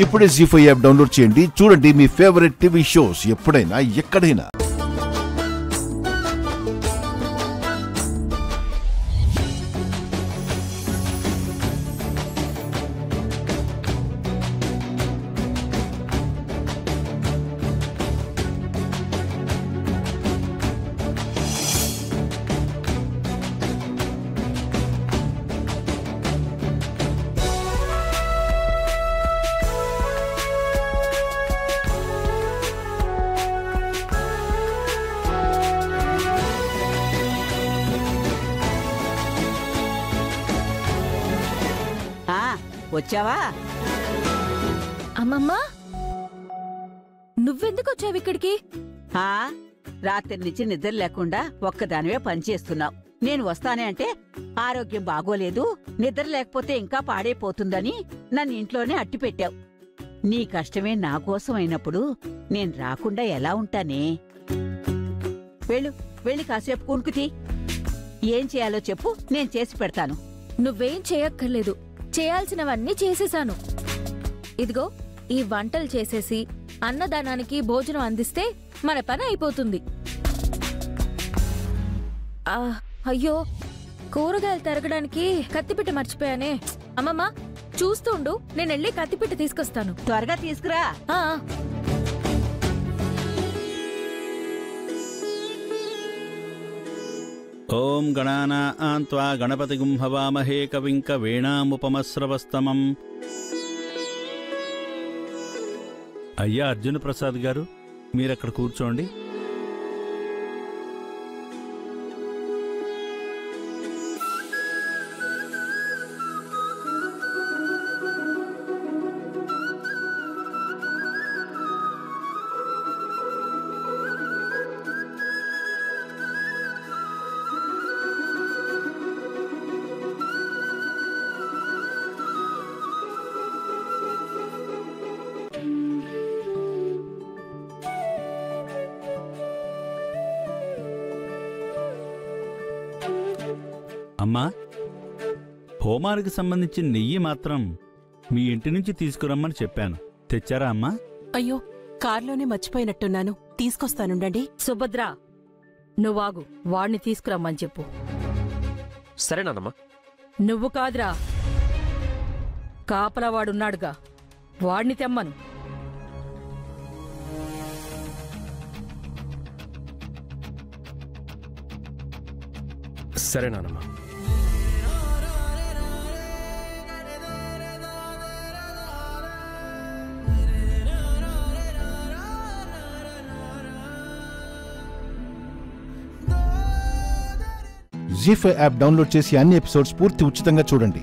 ఇప్పుడే జీ5 app download చేయండి. చూడండి మీ ఫేవరెట్ టీవీ షోస్ ఎప్పుడైనా ఎక్కడైనా. వచ్చావా? అమ్మమ్మా, నువ్వెందుకు వచ్చావు ఇక్కడికి? రాత్రి నుంచి నిద్ర లేకుండా ఒక్కదానివే పనిచేస్తున్నావు. నేను వస్తానే అంటే ఆరోగ్యం బాగోలేదు, నిద్ర లేకపోతే ఇంకా పాడైపోతుందని నన్ను ఇంట్లోనే అట్టి పెట్టావు. నీ కష్టమే నా కోసం అయినప్పుడు నేను రాకుండా ఎలా ఉంటానే? వెళ్ళి కాసేపు కునుకుతి. ఏం చేయాలో చెప్పు, నేను చేసి పెడతాను. నువ్వేం చేయక్కర్లేదు, చేయాల్సినవన్నీ చేసేశాను. ఇదిగో ఈ వంటలు చేసేసి అన్నదానానికి భోజనం అందిస్తే మన పని అయిపోతుంది. అయ్యో, కూరగాయలు తరగడానికి కత్తిపిట్ట మర్చిపోయానే. అమ్మమ్మ చూస్తుండు, నేనెళ్ళి కత్తిపిట్ట తీసుకొస్తాను. త్వరగా తీసుకురా. ఓం గణానాం త్వా గణపతిగుం హవామహే కవిం కవీణాముపమస్రవస్తమం. అయ్యా అర్జున ప్రసాద్ గారు, మీరక్కడ కూర్చోండి. అమ్మా, హోమానికి సంబంధించిన నెయ్యి మాత్రం మీ ఇంటి నుంచి తీసుకురమ్మని చెప్పాను. తెచ్చారా అమ్మా? అయ్యో, కార్లోనే మర్చిపోయినట్టున్నాను. తీసుకొస్తానుండండి. సుభద్ర, నువ్వాగు, వాణ్ణి తీసుకురమ్మని చెప్పు. సరేనానమ్మా. నువ్వు కాదురా, కాపలవాడున్నాడుగా, వాణ్ణి తెమ్మను. సరేనానమ్మా. జీ5 యాప్ డౌన్లోడ్ చేసి అన్ని ఎపిసోడ్స్ పూర్తి ఉచితంగా చూడండి.